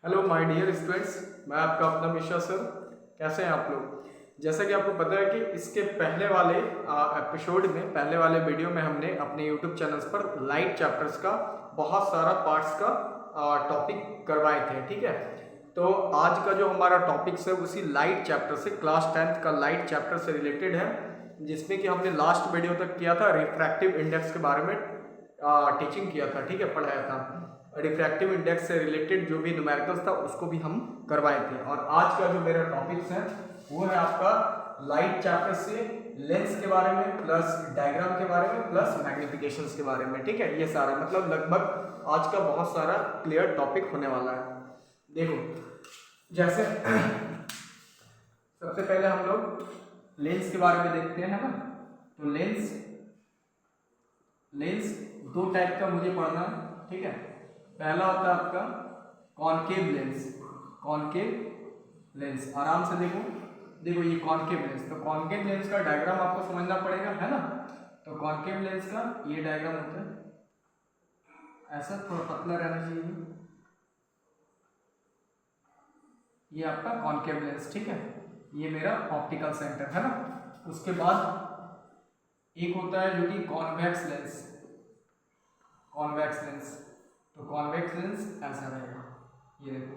Hello my dear students, मैं आपका अपना मिश्रा सर। कैसे हैं आप लोग? जैसा कि आपको पता है कि इसके पहले वाले एपिसोड में, पहले वाले वीडियो में हमने अपने यूट्यूब चैनल्स पर लाइट चैप्टर्स का बहुत सारा पार्ट्स का टॉपिक करवाए थे। ठीक है, तो आज का जो हमारा टॉपिक्स है उसी लाइट चैप्टर से, क्लास 10th का लाइट चैप्टर से रिलेटेड है, जिसमें कि हमने लास्ट वीडियो तक किया था रिफ्रैक्टिव इंडेक्स के बारे में टीचिंग किया था। ठीक है, पढ़ाया था। रिफ्रैक्टिव इंडेक्स से रिलेटेड जो भी न्यूमेरिकल्स था उसको भी हम करवाए थे। और आज का जो मेरा टॉपिक्स है वो है आपका लाइट चैप्टर से लेंस के बारे में, प्लस डायग्राम के बारे में, प्लस मैग्निफिकेशंस के बारे में। ठीक है, ये सारा मतलब लगभग आज का बहुत सारा क्लियर टॉपिक होने वाला है। देखो, जैसे सबसे पहले हम लोग लेंस के बारे में देखते हैं, है ना। तो लेंस दो टाइप का मुझे पढ़ना है। ठीक है, पहला होता है आपका कॉनकेव लेंस। आराम से देखो ये कॉनकेव लेंस। तो कॉनकेव लेंस का डायग्राम आपको समझना पड़ेगा, है ना। तो कॉनकेव लेंस का ये डायग्राम होता है, ऐसा थोड़ा पतला रहना चाहिए। ये आपका कॉनकेव लेंस, ठीक है। ये मेरा ऑप्टिकल सेंटर है ना। उसके बाद एक होता है जो कि कॉन्वेक्स लेंस। तो कॉन्वेक्स लेंस ऐसा रहेगा, ये देखो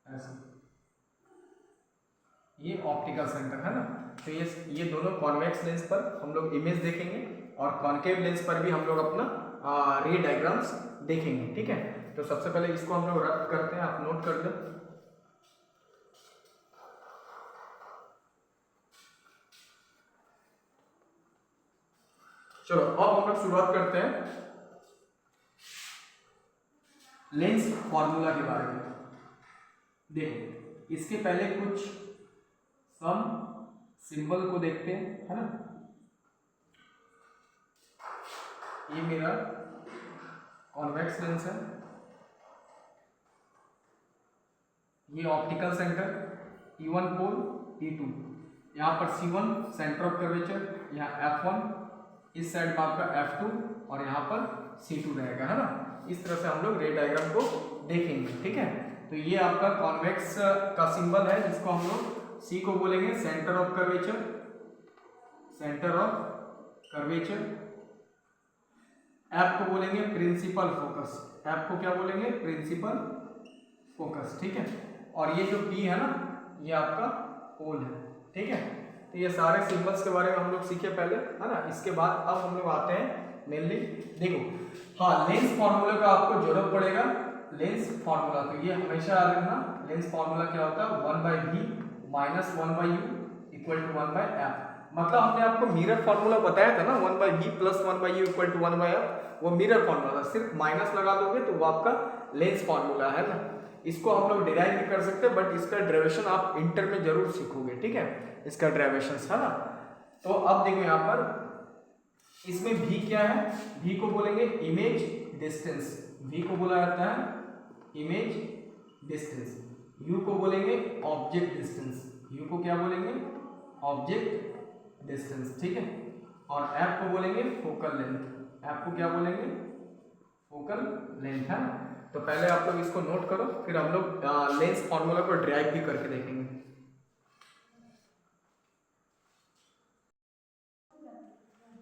ऐसा, ये ऑप्टिकल सेंटर है ना। तो ये दोनों कॉन्वेक्स लेंस पर हम लोग इमेज देखेंगे और कॉन्केव लेंस पर भी हम लोग अपना रे डायग्राम्स देखेंगे। ठीक है, तो सबसे पहले इसको हम लोग रद्द करते हैं, आप नोट कर लो। चलो अब हम लोग शुरुआत करते हैं लेंस फॉर्मूला के बारे में। देखो, इसके पहले कुछ सम सिंबल को देखते हैं, है ना। ये मेरा कॉन्वेक्स लेंस है, ये ऑप्टिकल सेंटर E1 पोल, E2, यहाँ पर C1 सेंटर ऑफ कर्वेचर, यहाँ F1, इस साइड में आपका F2 और यहाँ पर C2 रहेगा, है ना। इस तरह से हम लोग रे डायग्राम को देखेंगे। ठीक है, तो ये आपका कॉन्वेक्स का सिंबल है, जिसको हम लोग C को बोलेंगे सेंटर ऑफ कर्वेचर, F को बोलेंगे प्रिंसिपल फोकस, ठीक है। और ये जो P है ना, ये आपका पोल है। ठीक है, तो ये सारे सिंबल्स के बारे में हम लोग सीखे पहले, है ना। इसके बाद अब हम लोग आते हैं मेनली, देखो, हाँ, लेंस फॉर्मूला का आपको जरूरत पड़ेगा। लेंस फॉर्मूला, तो ये हमेशा याद रखना, लेंस फॉर्मूला क्या होता है, 1/v minus 1/u equal to 1/f। मतलब हमने आपको मिरर फॉर्मूला बताया था ना, 1/v plus 1/u equal to 1/f, वो मिरर फॉर्मूला था। सिर्फ माइनस लगा दोगे तो वो आपका लेंस फॉर्मूला है ना। इसको हम लोग डिराइव भी कर सकते हैं, बट इसका डेरिवेशन आप इंटर में जरूर सीखोगे। ठीक है, इसका डेरिवेशन है ना। तो अब देखो यहाँ पर इसमें v क्या है, v को बोलेंगे इमेज डिस्टेंस, v को बोला जाता है इमेज डिस्टेंस। u को बोलेंगे ऑब्जेक्ट डिस्टेंस, u को क्या बोलेंगे, ऑब्जेक्ट डिस्टेंस। ठीक है, और f को बोलेंगे फोकल लेंथ, f को क्या बोलेंगे, फोकल लेंथ, है ना। तो पहले आप लोग इसको नोट करो, फिर हम लोग लेंस फॉर्मूला को ड्राइव भी करके देखेंगे।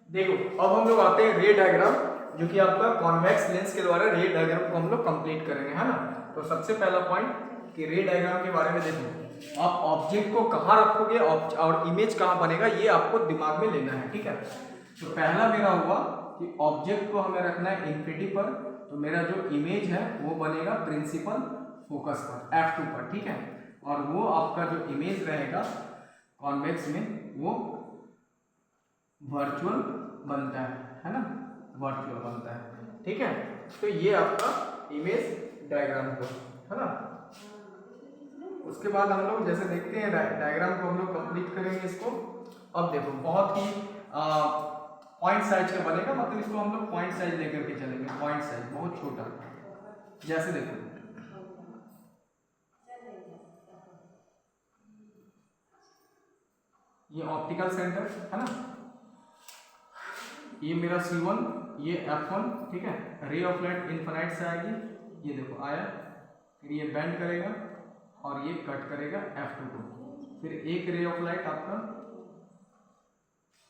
देखो, अब हम लोग आते हैं रे डायग्राम, जो कि आपका कॉन्वेक्स लेंस के द्वारा रे डायग्राम को हम लोग कंप्लीट करेंगे, है ना। तो सबसे पहला पॉइंट कि रे डायग्राम के बारे में देखो, आप ऑब्जेक्ट को कहाँ रखोगे और इमेज कहाँ बनेगा, ये आपको दिमाग में लेना है। ठीक है, तो पहला मेरा हुआ कि ऑब्जेक्ट को हमें रखना है इन्फिनिटी पर, तो मेरा जो इमेज है वो बनेगा प्रिंसिपल फोकस पर, F2 पर। ठीक है, और वो आपका जो इमेज रहेगा कॉन्वेक्स में वो वर्चुअल बनता है ना, वर्चुअल बनता है। ठीक है, तो ये आपका इमेज डायग्राम को, है ना। उसके बाद हम लोग जैसे देखते हैं डायग्राम को हम लोग कंप्लीट करेंगे इसको। अब देखो, बहुत ही पॉइंट साइज का बनेगा, मतलब इसको हम लोग पॉइंट साइज लेकर के चलेंगे, पॉइंट साइज बहुत छोटा। जैसे देखो, ये ऑप्टिकल सेंटर है ना, ये मेरा C1, ये F1। ठीक है, रे ऑफ लाइट इनफिनाइट से आएगी, ये देखो आया, फिर ये बेंड करेगा और ये कट करेगा F2 को। फिर एक रे ऑफ लाइट आपका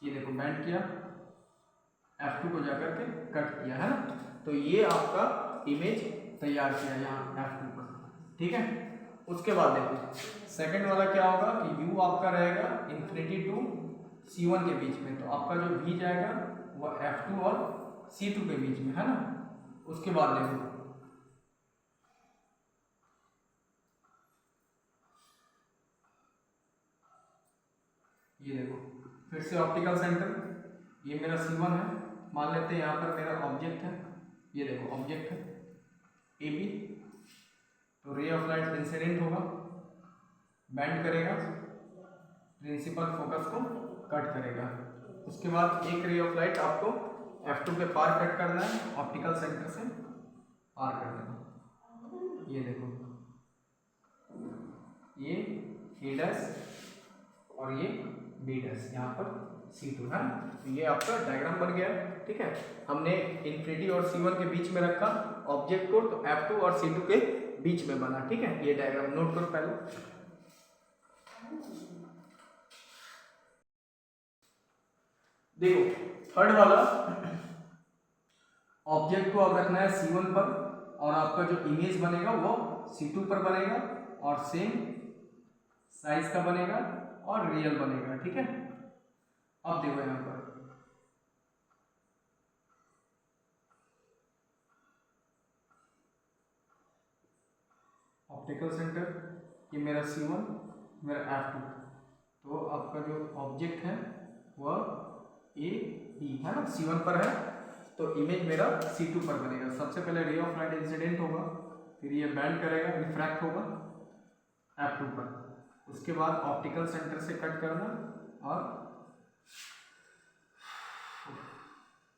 ये देखो बेंड किया, F2 को जाकर के कट किया, है ना। तो ये आपका इमेज तैयार किया यहाँ F2 पर, ठीक है। उसके बाद देखो सेकंड वाला क्या होगा कि U आपका रहेगा इन्फिनिटी टू C1 के बीच में, तो आपका जो V जाएगा वह F2 और C2 के बीच में, है ना। उसके बाद देखो ये देखो फिर से ऑप्टिकल सेंटर, ये मेरा C1 है, मान लेते हैं यहाँ पर मेरा ऑब्जेक्ट है, ये देखो ऑब्जेक्ट है AB। तो रे ऑफ लाइट इंसिडेंट होगा, बेंड करेगा, प्रिंसिपल फोकस को कट करेगा। उसके बाद एक रे ऑफ लाइट आपको F2 के पार कट करना है, ऑप्टिकल सेंटर से पार कर देना। ये देखो ये A डैश और ये B डैश, यहाँ पर C2 है। तो ये आपका डायग्राम बन गया, ठीक है। हमने इन्फिनिटी और C1 के बीच में रखा ऑब्जेक्ट को, तो F2 और C2 के बीच में बना, ठीक है। ये डायग्राम नोट करो पहले। देखो थर्ड वाला ऑब्जेक्ट को अब रखना है C1 पर और आपका जो इमेज बनेगा वो C2 पर बनेगा और सेम साइज का बनेगा और रियल बनेगा, ठीक है। अब देखो यहाँ पर ऑप्टिकल सेंटर, ये मेरा C1 मेरा F2, तो आपका जो ऑब्जेक्ट है वह AB है ना, C1 पर है, तो इमेज मेरा C2 पर बनेगा। सबसे पहले रे ऑफ लाइट इंसिडेंट होगा, फिर ये बेंड करेगा, रिफ्रैक्ट होगा F2 पर। उसके बाद ऑप्टिकल सेंटर से कट करना और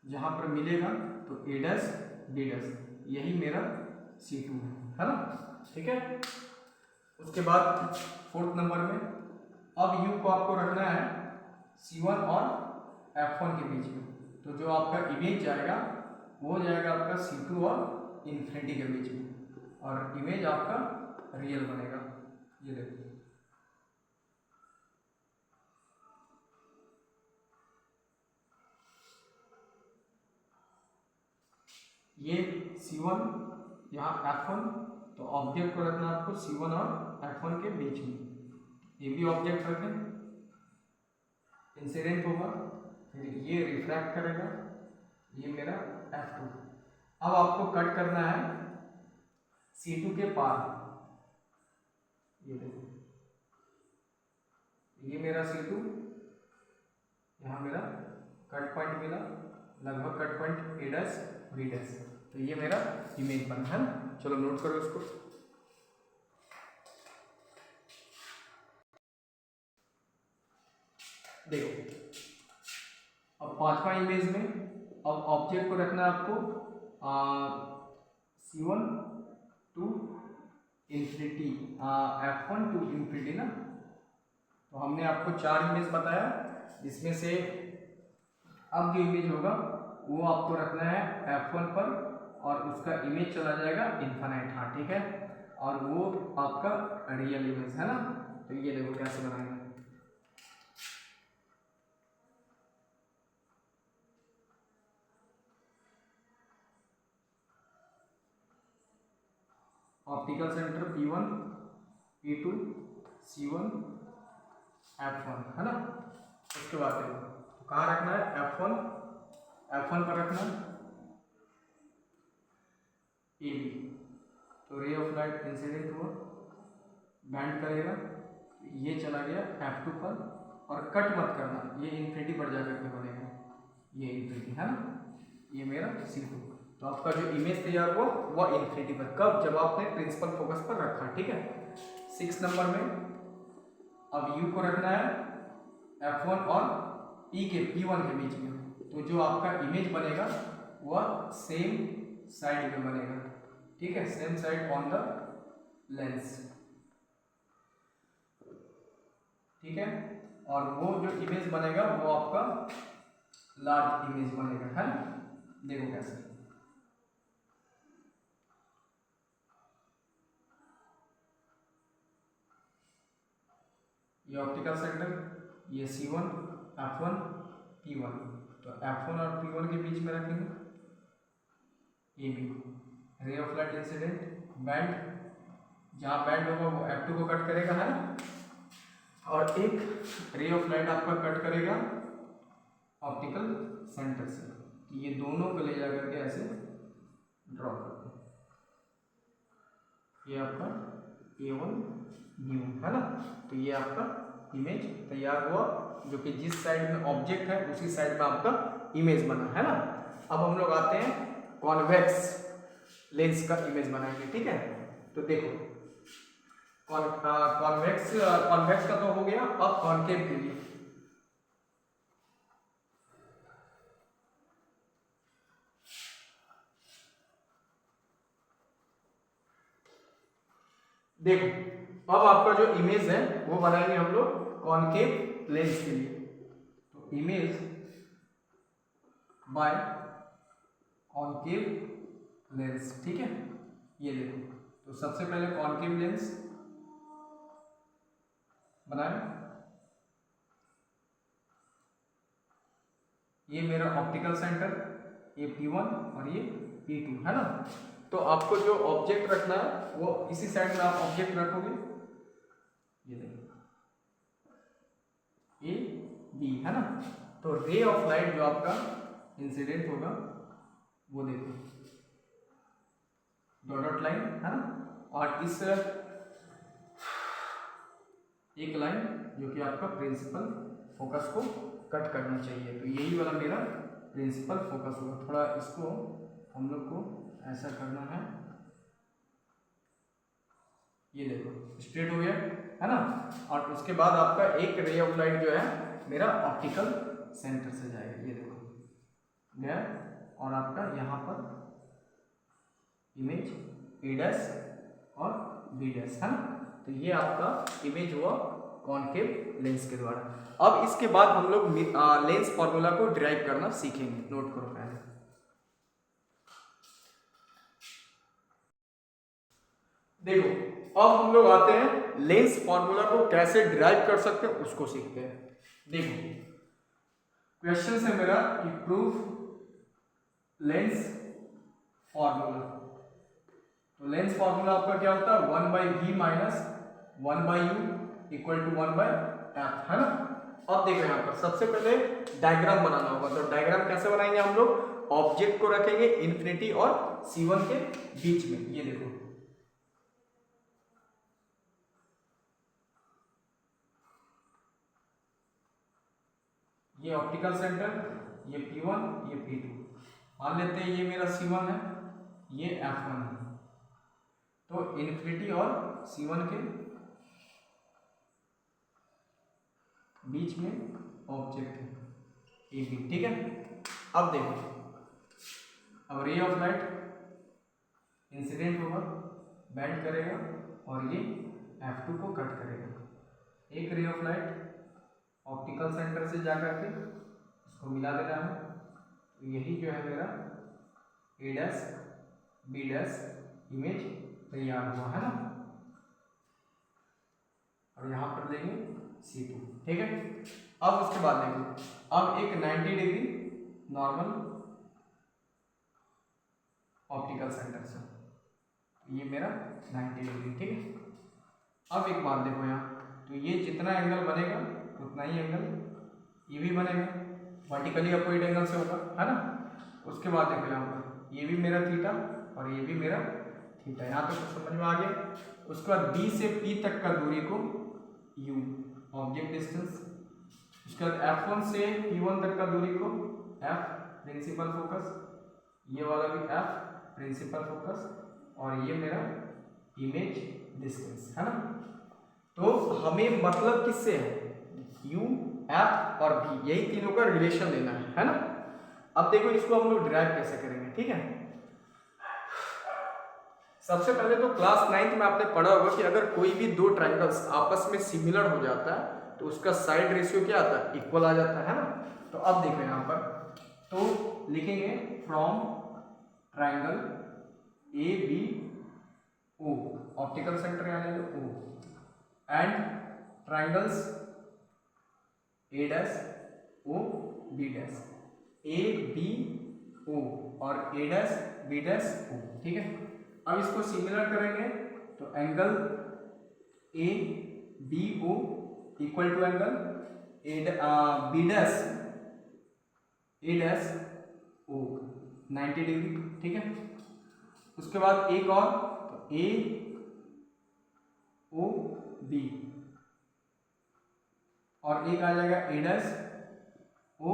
जहाँ पर मिलेगा तो A डैश B डैश, यही मेरा C2 है ना, ठीक है। उसके बाद फोर्थ नंबर में अब U को आपको रखना है C1 और F1 के बीच में, तो जो आपका इमेज जाएगा वो जाएगा आपका C2 और इन्फिनिटी के बीच में और इमेज आपका रियल बनेगा। ये देखिए ये C1 यहाँ F1, तो ऑब्जेक्ट को रखना आपको C1 और F1 के बीच में। ये भी ऑब्जेक्ट रखें, इंसिडेंट होगा, फिर ये रिफ्रैक्ट करेगा, ये मेरा F2। अब आपको कट करना है C2 के पार, ये देखो ये मेरा C2, यहाँ मेरा कट पॉइंट मिला, लगभग cut point A dash B dash, तो ये मेरा इमेज बना है ना। चलो नोट करो इसको। देखो अब पांचवा इमेज में अब ऑब्जेक्ट को रखना है आपको C1 to infinity, F1 to infinity ना। तो हमने आपको 4 इमेज बताया, जिसमें से अब जो इमेज होगा वो आपको रखना है F1 पर और उसका इमेज चला जाएगा इन्फिनाइट, हाँ ठीक है, और वो आपका रियल इमेज है ना। तो ये देखो कैसे बनाएंगे। Optical centre P1 P2 C1 F1 है ना। उसके बाद देखो कहाँ रखना है, F1 पर रखना है AB, तो रे ऑफ लाइट इंसिडेंट हुआ, बैंड करेगा, ये चला गया F2 पर और कट मत करना, ये इन्फिनिटी पर जाकर के बनेगा, ये इन्फिनिटी है ना, ये मेरा C2। तो आपका जो इमेज तैयार हुआ वह इन्फिनिटी पर, कब, जब आपने प्रिंसिपल फोकस पर रखा, ठीक है। 6 नंबर में अब U को रखना है F1 और P1 के बीच में, तो जो आपका इमेज बनेगा वह सेम साइड में बनेगा, ठीक है, same side on the lens, ठीक है। और वो जो इमेज बनेगा वो आपका लार्ज इमेज बनेगा, है ना। देखो कैसे, ये ऑप्टिकल सेंटर, ये C1 F1 P1, तो F1 और P1 के बीच में रखेंगे AB। रे ऑफ लाइट इंसिडेंट बैंड, जहाँ बैंड होगा वो F2 को कट करेगा, है ना, और एक रे ऑफ लाइट आपका कट करेगा ऑप्टिकल सेंटर से। तो ये दोनों को ले जा करके ऐसे ड्रॉ कर दो। ये आपका A1 B1 है ना। तो ये आपका इमेज तैयार हुआ, जो कि जिस साइड में ऑब्जेक्ट है उसी साइड में आपका इमेज बना, है ना। अब हम लोग आते हैं कॉन्वेक्स लेंस का इमेज बनाएंगे, ठीक है। तो देखो कॉन्वेक्स का तो हो गया, अब कॉन्केव के लिए देखो, अब आपका जो इमेज है वो बनाएंगे हम लोग कॉन्केव लेंस के लिए। तो इमेज बाय कॉन्केव लेंस, ठीक है। ये देखो, तो सबसे पहले कॉन्केव लेंस बनाए। ये मेरा ऑप्टिकल सेंटर, ये P1 और ये P2, है ना। तो आपको जो ऑब्जेक्ट रखना है वो इसी साइड में आप ऑब्जेक्ट रखोगे, ये देखो A B, है ना। तो रे ऑफ लाइट जो आपका इंसिडेंट होगा वो देखो डॉट लाइन, है ना, और इस एक लाइन जो कि आपका प्रिंसिपल फोकस को कट करना चाहिए। तो यही वाला मेरा प्रिंसिपल फोकस होगा। थोड़ा इसको हम लोग को ऐसा करना है, ये देखो स्ट्रेट हो गया, है ना। और उसके बाद आपका एक रे ऑफ लाइट जो है मेरा ऑप्टिकल सेंटर से जाएगा, ये देखो गया, और आपका यहाँ पर इमेज A' और B', है ना। तो ये आपका इमेज हुआ कॉन्केव लेंस के द्वारा। अब इसके बाद हम लोग लेंस फॉर्मूला को डिराइव करना सीखेंगे, नोट करो पहले। देखो अब हम लोग आते हैं लेंस फॉर्मूला को कैसे डिराइव कर सकते हैं उसको सीखते हैं। देखो क्वेश्चन है मेरा कि प्रूव लेंस फॉर्मूला। तो लेंस फॉर्मूला आपका क्या होता है, 1/v minus 1/u equal to 1/f, है ना। अब देखो यहाँ पर सबसे पहले डायग्राम बनाना होगा। तो डायग्राम कैसे बनाएंगे हम लोग, ऑब्जेक्ट को रखेंगे इन्फिनिटी और C1 के बीच में, ये देखो ये ऑप्टिकल सेंटर, ये P1 ये P2, मान लेते हैं ये मेरा C1 है, ये F1 है। तो इन्फिनिटी और C1 के बीच में ऑब्जेक्ट है AB, ठीक है। अब देखो, अब रे ऑफ लाइट इंसिडेंट होगा, बेंड करेगा और ये F2 को कट करेगा। एक रे ऑफ लाइट ऑप्टिकल सेंटर से जाकर के इसको मिला देना है। तो यही जो है मेरा A' B' इमेज तैयार हुआ, है ना। और यहाँ पर देंगे C2, ठीक है। अब उसके बाद देखो, अब एक 90 डिग्री नॉर्मल ऑप्टिकल सेंटर से, ये मेरा 90 डिग्री, ठीक है। अब एक बात देखो यहाँ, तो ये जितना एंगल बनेगा उतना ही एंगल ये भी बनेगा, वर्टिकली अपोजिट एंगल से होगा, है ना। उसके बाद देखो यहाँ पर ये भी मेरा थीटा और ये भी मेरा थीटा, यहाँ तक तो समझ में आ गया। उसके बाद B से P तक का दूरी को U ऑब्जेक्ट डिस्टेंस, उसके बाद F1 से P1 तक का दूरी को F प्रिंसिपल फोकस, ये वाला भी F प्रिंसिपल फोकस, और ये मेरा इमेज डिस्टेंस, है ना। तो हमें मतलब किससे है, U F और V, यही तीनों का रिलेशन लेना है ना। अब देखो इसको हम लोग डिराइव कैसे करेंगे, ठीक है। सबसे पहले तो क्लास 9th में आपने पढ़ा होगा कि अगर कोई भी दो ट्रायंगल्स आपस में सिमिलर हो जाता है तो उसका साइड रेशियो क्या आता है, इक्वल आ जाता है ना। तो अब देखो यहाँ पर, तो लिखेंगे from triangle ABO, optical centre यहाँ ले लो O, and triangles A dash O B dash, A B O और A dash B dash O, ठीक है। अब इसको सिमिलर करेंगे तो angle A B O equal to angle B dash A dash O 90 degree, ठीक है। उसके बाद एक और तो ए ओ बी और एक आ जाएगा A dash O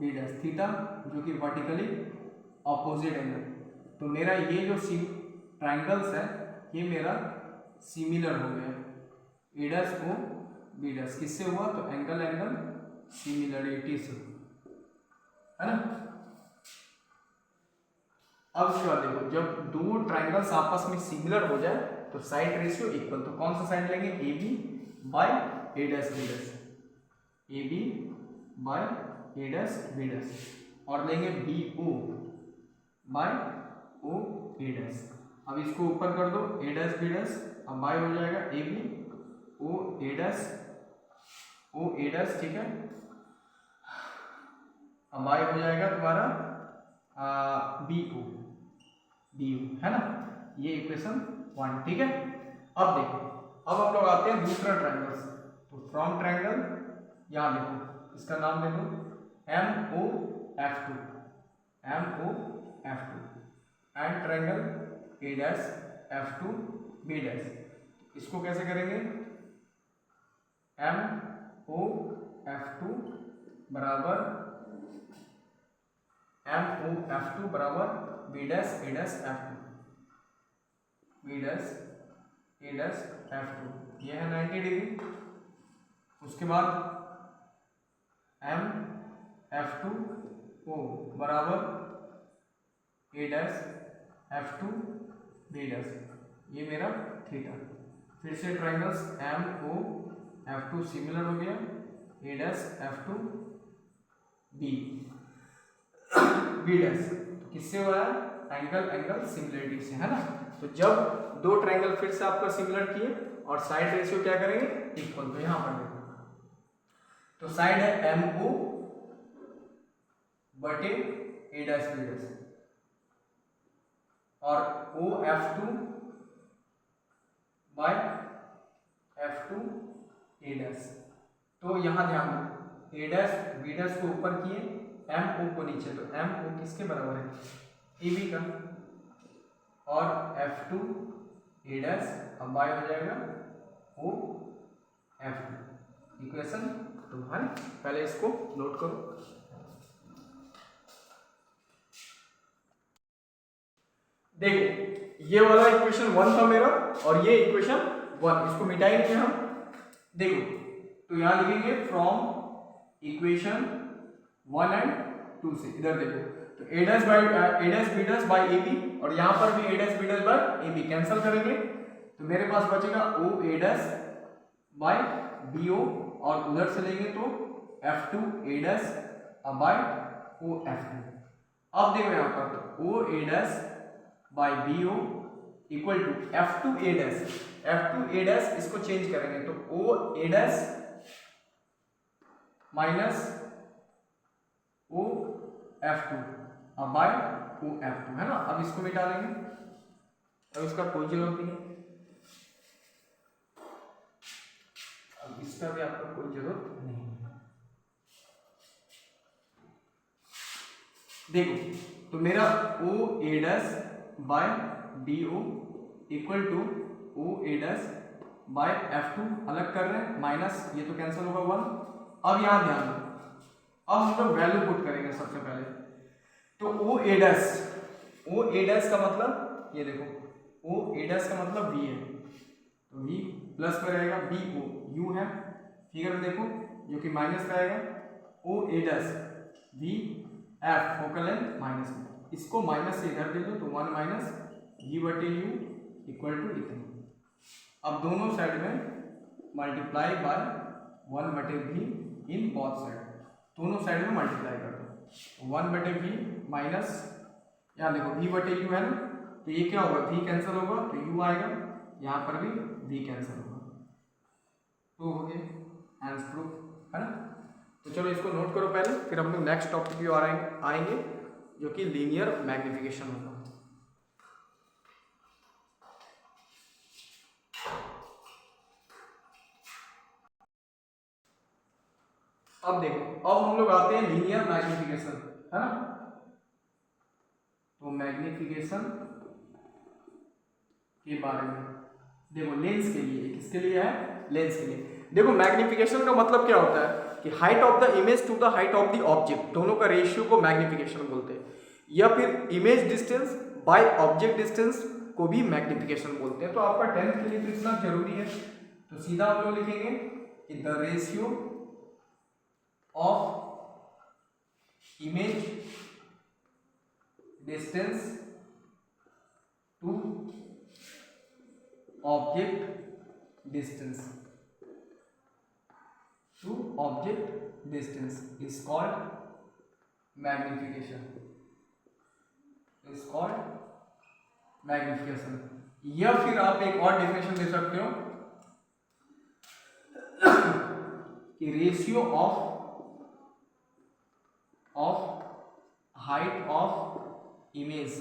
B dash theta, जो कि वर्टिकली ऑपोजिट एंगल। तो मेरा ये जो ट्राइंगल्स है ये मेरा सिमिलर हो गया, A dash O B dash किससे हुआ तो एंगल एंगल सिमिलरिटी से, है ना। अब उसके बाद देखो जब दो ट्राइंगल्स आपस में सिमिलर हो जाए तो साइड रेशियो इक्वल, तो कौन सा साइड लेंगे A B by A dash B dash, A B by A dash B dash और लेंगे B O by O A dash. अब इसको ऊपर कर दो ए डैश बी डैश, अब बाय हो जाएगा A B O A dash O A dash, ठीक है। अब बाय हो जाएगा तुम्हारा बी ओ है ना, ये इक्वेशन 1, ठीक है। अब देखो अब हम लोग आते हैं दूसरा ट्राइंगल से, तो फ्रॉम ट्राइंगल यहाँ देखो इसका नाम दे दो M O F two and triangle A dash F two B dash. इसको कैसे करेंगे एम ओ एफ टू बराबर एम ओ एफ टू बराबर B dash A dash F two, B dash A dash F two, ये है 90 degree. उसके बाद M F two O बराबर A dash F two B dash, ये मेरा theta. फिर से triangles M O F two similar हो गया, A dash F two B dash, किससे हो रहा है एंगल एंगल सिमिलरिटी से, है ना। तो जब दो ट्राइंगल फिर से आपका सिमिलर किए और साइड रेशियो क्या करेंगे इक्वल, तो यहां पर देखो तो साइड है एम ओ बटे ए डैश बी डैश और O F two by F two A dash. तो यहां ध्यान दो ए डैश बी डैश को ऊपर किए एम ओ को नीचे, तो एम ओ किसके बराबर है ए बी का और एफ टू ए डैश, अब बाय हो जाएगा ओ एफ टू, इक्वेशन तुम्हारी। पहले इसको नोट करो। देखो ये वाला इक्वेशन 1 था मेरा और ये इक्वेशन 1, इसको मिटाएंगे हम। देखो तो यहां लिखेंगे फ्रॉम इक्वेशन 1 एंड 2 से, इधर देखो तो A dash B dash by A B और यहाँ पर भी A dash B dash by A B cancel करेंगे तो मेरे पास बचेगा O A dash by B O और उधर से लेंगे तो F two A dash by O F two. अब देखो यहाँ पर तो O A dash by B O equal to F two A dash, इसको चेंज करेंगे तो O A dash minus O F two by O F two, है ना। अब इसको मिटा लेंगे, अब इसका कोई जरूरत नहीं है, अब इसका भी आपको कोई जरूरत नहीं है। देखो तो मेरा O A dash by B O equal to O A dash by F two, अलग कर रहे हैं माइनस, ये तो कैंसिल होगा 1। अब यहां ध्यान दो, अब हम लोग वैल्यू पुट करेंगे सबसे पहले, तो ओ ए डैश का मतलब ये देखो ओ ए डैश का मतलब वी है, तो वी प्लस में रहेगा बी ओ यू है फिगर में देखो जो कि माइनस का आएगा, O A dash V F focal length minus में, इसको माइनस से इधर दे दो तो 1 माइनस वी बटे यू इक्वल टू इतना। अब दोनों साइड में मल्टीप्लाई बाय 1 बटे वी इन बोथ साइड, दोनों साइड में मल्टीप्लाई कर दो 1 बटे वी माइनस, यहाँ देखो वी बटे यू है ना, तो ये क्या होगा वी कैंसिल होगा तो यू आएगा, यहाँ पर भी वी कैंसिल होगा, तो हो गया आंसर प्रूफ, है ना। तो चलो इसको नोट करो पहले, फिर हम लोग नेक्स्ट टॉपिक की ओर आएंगे जो कि लीनियर मैग्निफिकेशन होगा। अब देखो, अब हम लोग आते हैं लीनियर मैग्निफिकेशन, है ना। तो मैग्निफिकेशन के बारे में देखो, लेंस के लिए, किसके लिए है, लेंस के लिए। देखो मैग्निफिकेशन का मतलब क्या होता है कि height of the image to the height of the object, दोनों का रेशियो को मैग्निफिकेशन बोलते हैं, या फिर image distance by object distance को भी मैग्निफिकेशन बोलते हैं। तो आपका 10th के लिए तो इतना जरूरी है, तो सीधा हम लोग लिखेंगे कि the ratio of image distance to object distance is called magnification, या फिर आप एक और डेफिनेशन दे सकते हो कि ratio of height of image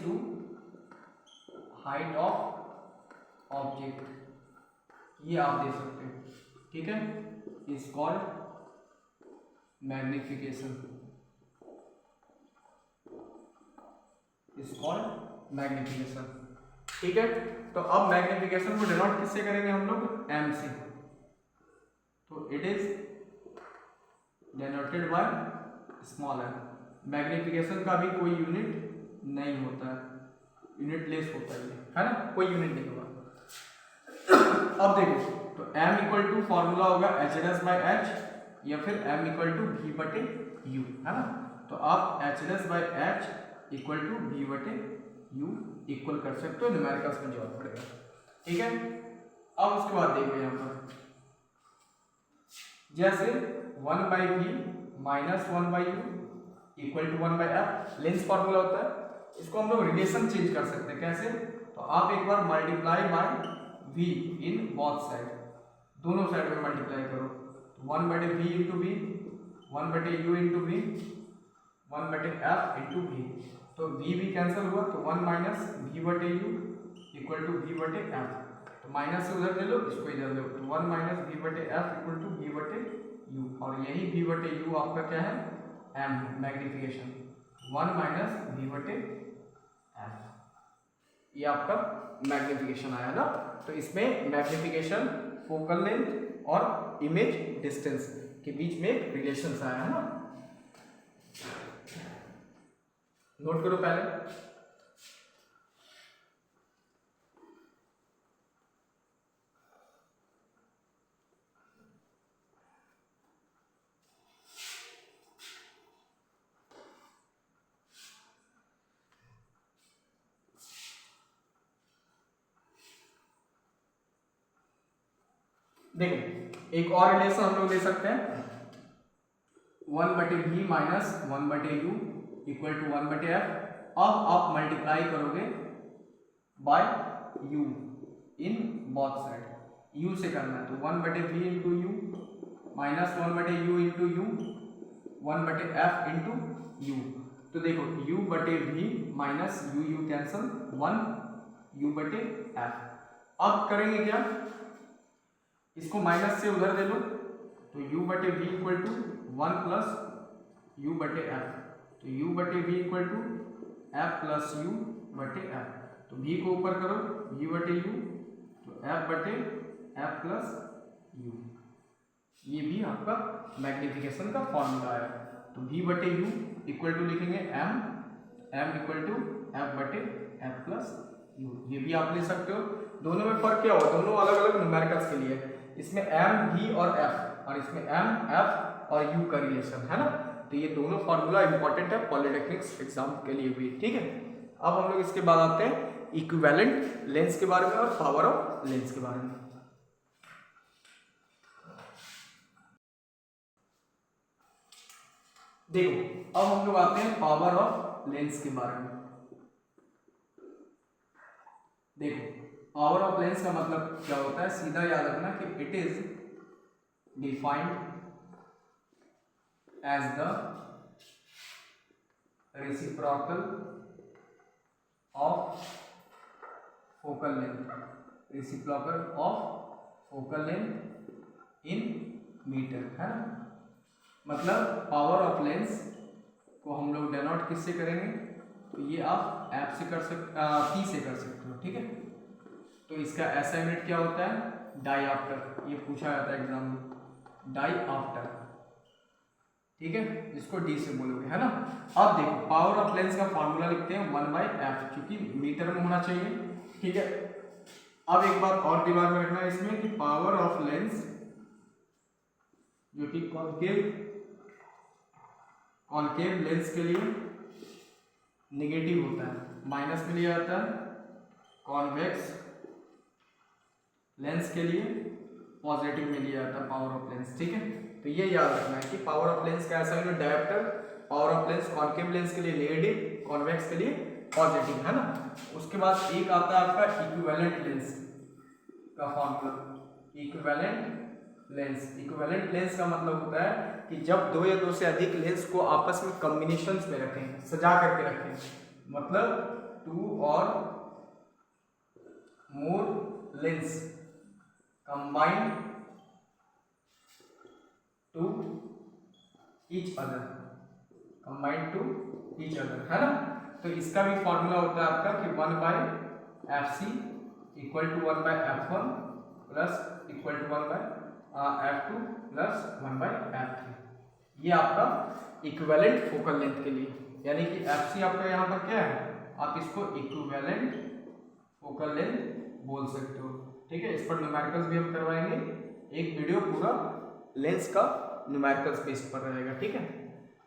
to height of object, ये आप दे सकते हो, ठीक है। इज कॉल्ड मैग्निफिकेशन, ठीक है। तो अब मैग्निफिकेशन को डिनोट किससे करेंगे हम लोग, m से। तो it is denoted by small m। Magnification का भी कोई यूनिट नहीं होता है, यूनिटलेस होता है ना, कोई यूनिट नहीं होगा। अब देखो, तो m इक्वल टू फॉर्मूला होगा h'/h, या फिर m इक्वल टू v/u, है ना। तो आप h'/h equal to v/u equal कर सकते हो, न्यूमेरिकल्स में जॉब पड़ेगा, ठीक है। अब उसके बाद देखो यहाँ पर, जैसे 1/v minus 1/u equal to 1/f lens formula होता है, इसको हम लोग रिलेशन चेंज कर सकते हैं। कैसे, तो आप एक बार multiply by v in both side, दोनों साइड में मल्टीप्लाई करो, 1/v into v, 1/u into v, 1/f into v। तो v भी कैंसिल हुआ, तो 1 minus v/u equal to v/f। तो माइनस से उधर ले लो, इसको इधर ले लो, तो 1 minus v/f equal to v/u, और यही v/u आपका क्या है, m है, मैग्निफिकेशन 1 माइनस v/f, ये आपका मैग्निफिकेशन आया ना। तो इसमें मैग्निफिकेशन, फोकल लेंथ और इमेज डिस्टेंस के बीच में एक रिलेशन आया है ना, नोट करो पहले। देखो एक और रिलेशन हम लोग ले सकते हैं, 1/v minus 1/u equal to 1/f। अब आप मल्टीप्लाई करोगे by u in both side, u से करना है, तो 1/v into u minus 1/u into u, 1/f into u. तो देखो u/v minus u cancel, 1u/f। अब करेंगे क्या, इसको माइनस से उधर दे लो, तो u/v equal to 1 plus u/f। तो u/v equal to f plus u/f। तो v को ऊपर करो, v/u, तो f/f प्लस u। ये भी आपका मैग्निफिकेशन का फॉर्मूला है। तो v/u इक्वल टू लिखेंगे m equal to f/f plus u। ये भी आप ले सकते हो। दोनों में फर्क क्या होगा, दोनों अलग अलग न्यूमेरिकल्स के लिए, इसमें m v और f, और इसमें m f और u का रिलेशन है ना। तो ये दोनों फॉर्मूला इंपॉर्टेंट है पॉलिटेक्निक्स एग्जाम के लिए भी, ठीक है। अब हम लोग इसके बाद आते हैं इक्विवेलेंट लेंस के बारे में और पावर ऑफ लेंस के बारे में। देखो अब हम लोग आते हैं पावर ऑफ लेंस के बारे में। देखो पावर ऑफ लेंस का मतलब क्या होता है, सीधा याद रखना कि it is defined as the reciprocal of focal length, reciprocal of focal length in metre, है ना। मतलब पावर ऑफ लेंस को हम लोग डेनोट किससे करेंगे, तो ये आप एफ से कर सकते, पी से कर सकते हो, ठीक है। तो इसका ऐसा यूनिट क्या होता है, डाई आफ्टर, ये पूछा जाता है एग्जाम में, डाई आफ्टर, ठीक है, इसको डी से बोलोगे, है ना। अब देखो पावर ऑफ लेंस का फॉर्मूला लिखते हैं 1/f, क्योंकि मीटर में होना चाहिए, ठीक है। अब एक बात और दिमाग में रखना है इसमें कि पावर ऑफ लेंस जो कि कॉनकेव लेंस के लिए नेगेटिव होता है, माइनस में लिया जाता है, कॉन्वेक्स लेंस के लिए पॉजिटिव में लिया जाता है पावर ऑफ लेंस, ठीक है। तो ये याद रखना है कि पावर ऑफ लेंस का ऐसा unit dioptre, power of lens concave lens के लिए नेगेटिव, कॉन्वेक्स के लिए पॉजिटिव, है ना। उसके बाद एक आता है आपका इक्विवेलेंट लेंस का formula, equivalent lens. Equivalent lens का मतलब होता है कि जब दो या दो से अधिक लेंस को आपस में कॉम्बिनेशंस में रखें, सजा करके रखें, मतलब टू और more lens combined to each other, combined to each other, है ना। तो इसका भी फॉर्मूला होता है आपका कि 1/fc equal to 1/f1 plus equal to 1/f2 plus 1/f3। ये आपका इक्विवेलेंट फोकल लेंथ के लिए, यानी कि fc आपका यहाँ पर क्या है, आप इसको इक्विवेलेंट फोकल लेंथ बोल सकते हो, ठीक है। इस पर न्यूमेरिकल्स भी हम करवाएंगे, एक वीडियो पूरा लेंस का न्यूमेरिकल्स बेस पर रहेगा, ठीक है।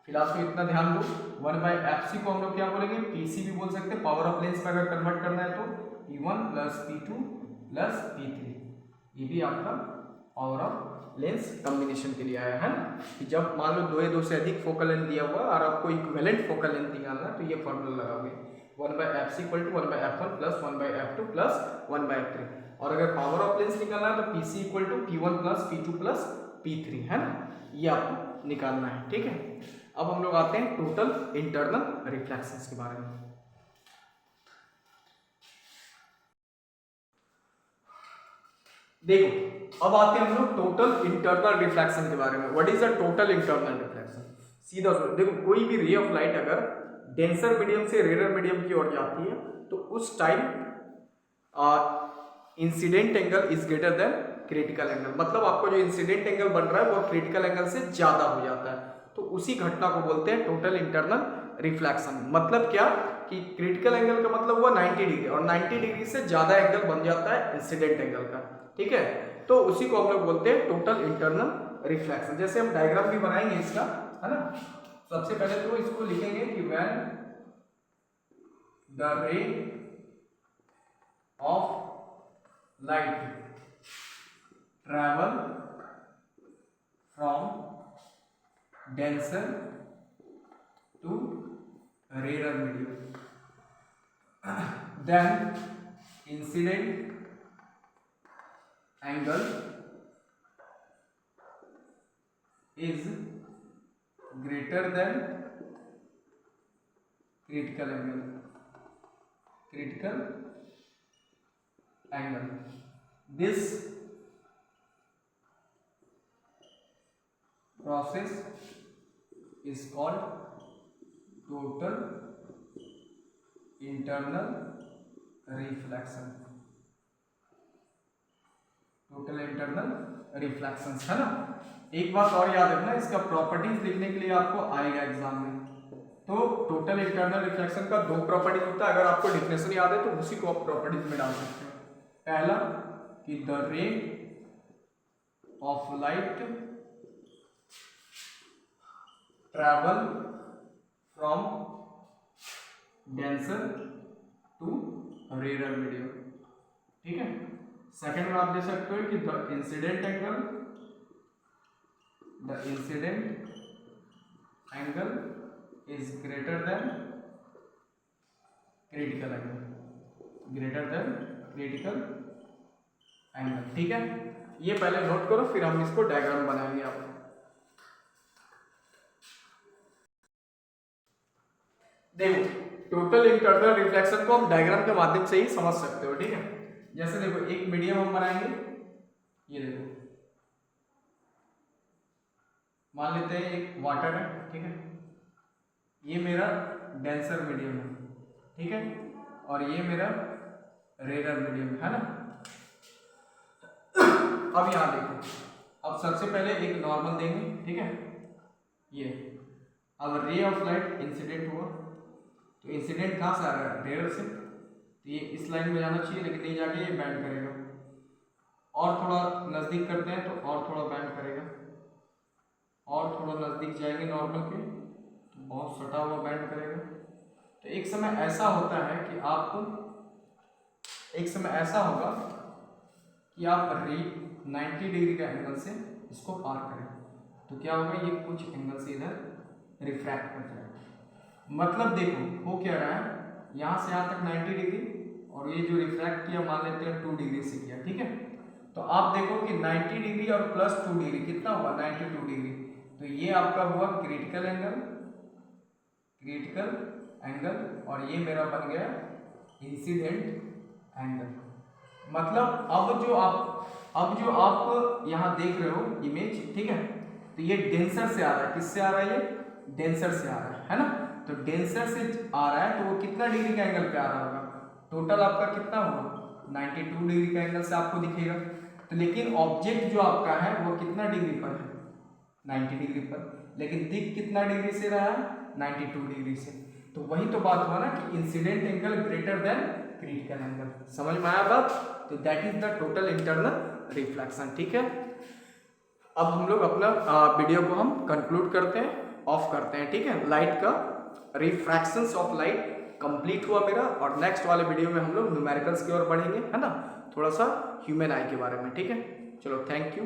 फिलहाल तो इतना ध्यान दो, 1/fc को हम लोग क्या बोलेंगे, pc भी बोल सकते हैं। पावर ऑफ लेंस में अगर कन्वर्ट करना है तो p1 plus p2 plus p3, ये भी आपका पावर ऑफ लेंस कॉम्बिनेशन के लिए आया है ना, कि जब मान लो दो या दो से अधिक फोकल लेंथ दिया हुआ और आपको इक्विवेलेंट फोकल लेंथ निकालना है तो ये फॉर्मूला लगाओगे 1/fc equal to 1/f1 plus 1/f2 plus 1/f3। और अगर पावर ऑफ लेंस निकालना है तो pc equal to p1 plus p2 plus p3, है ना, ये आपको निकालना है, ठीक है। अब हम लोग आते हैं टोटल इंटरनल रिफ्लेक्शंस के बारे में। देखो अब आते हैं हम लोग टोटल इंटरनल रिफ्लेक्शन के बारे में। What is the total internal reflection? सीधा सुनो, देखो कोई भी रे ऑफ लाइट अगर डेंसर मीडियम से रेयर मीडियम की ओर जाती है तो उस time incident angle is greater than critical angle, मतलब आपको जो इंसिडेंट एंगल बन रहा है वो क्रिटिकल एंगल से ज्यादा हो जाता है, तो उसी घटना को बोलते हैं टोटल इंटरनल रिफ्लेक्शन। मतलब क्या कि क्रिटिकल एंगल का मतलब हुआ 90 डिग्री और 90 डिग्री से ज्यादा एंगल बन जाता है इंसिडेंट एंगल का, ठीक है। तो उसी को हम लोग बोलते हैं टोटल इंटरनल रिफ्लेक्शन। जैसे हम डायग्राम भी बनाएंगे इसका, है ना। सबसे पहले तो इसको लिखेंगे कि when the ray of light travel from denser to rarer medium, then incident angle is greater than critical angle, critical angle. This process is called total internal reflection, total internal reflections, है ना। एक बात और याद रखना, इसका properties लिखने के लिए आपको आएगा एग्जाम में, तो टोटल इंटरनल रिफ्लेक्शन का दो प्रॉपर्टीज होता है, अगर आपको डिफिनेशन याद है तो उसी को आप प्रॉपर्टीज में डाल सकते हो। पहला कि the ray of light travel from denser to rare medium, ठीक है। सेकेंड में आप दे सकते हो कि the incident angle is greater than critical angle, greater than critical angle, ठीक है। ये पहले नोट करो, फिर हम इसको डायग्राम बनाएंगे। आप देखो टोटल इंटरनल रिफ्लेक्शन को हम डायग्राम के माध्यम से ही समझ सकते हो, ठीक है। जैसे देखो एक मीडियम हम बनाएंगे, ये देखो मान लेते हैं एक वाटर है, ठीक है, ये मेरा डेंसर मीडियम है, ठीक है, और ये मेरा रेयर मीडियम है ना। अब यहाँ देखो, अब सबसे पहले एक नॉर्मल देंगे, ठीक है, ये अब रे ऑफ लाइट इंसिडेंट हुआ, तो इंसिडेंट कहाँ से आ रहा है, रेयर से, तो ये इस लाइन में जाना चाहिए, लेकिन नहीं जाके ये बैंड करेगा। और थोड़ा नज़दीक करते हैं तो और थोड़ा बैंड करेगा, और थोड़ा नज़दीक जाएंगे नॉर्मल के तो बहुत सटा हुआ बैंड करेगा। तो एक समय ऐसा होता है कि आपको, एक समय ऐसा होगा कि आप रे 90 डिग्री का एंगल से इसको पार करें, तो क्या होगा, ये कुछ एंगल से इधर रिफ्रैक्ट कर जाएगा। मतलब देखो हो क्या रहा है, यहाँ से यहाँ तक 90 डिग्री, और ये जो रिफ्रैक्ट किया मान लेते हैं 2 डिग्री से किया, ठीक है। तो आप देखो कि 90 डिग्री और प्लस 2 डिग्री कितना हुआ, 92 डिग्री। तो ये आपका हुआ क्रिटिकल एंगल, क्रिटिकल एंगल, और ये मेरा बन गया इंसिडेंट एंगल। मतलब अब जो आप यहाँ देख रहे हो इमेज, ठीक है, तो ये डेंसर से आ रहा है, किससे आ रहा है, ये डेंसर से आ रहा है ना। तो डेंसर से आ रहा है तो वो कितना डिग्री का एंगल पे आ रहा होगा, टोटल आपका कितना हुआ 92 डिग्री का एंगल से आपको दिखेगा। तो लेकिन ऑब्जेक्ट जो आपका है वो कितना डिग्री पर है, 90 डिग्री पर, लेकिन दिख कितना डिग्री से रहा है, 92 डिग्री से। तो वही तो बात हुआ ना कि incident angle greater than critical angle. समझ में आया बात? तो that is the total internal reflection, ठीक है। अब हम लोग अपना वीडियो को हम कंक्लूड करते हैं, ऑफ करते हैं, ठीक है। लाइट का रिफ्रैक्शंस ऑफ लाइट कंप्लीट हुआ मेरा, और नेक्स्ट वाले वीडियो में हम लोग न्यूमेरिकल्स की ओर बढ़ेंगे, है ना, थोड़ा सा ह्यूमन आई के बारे में, ठीक है। चलो थैंक यू।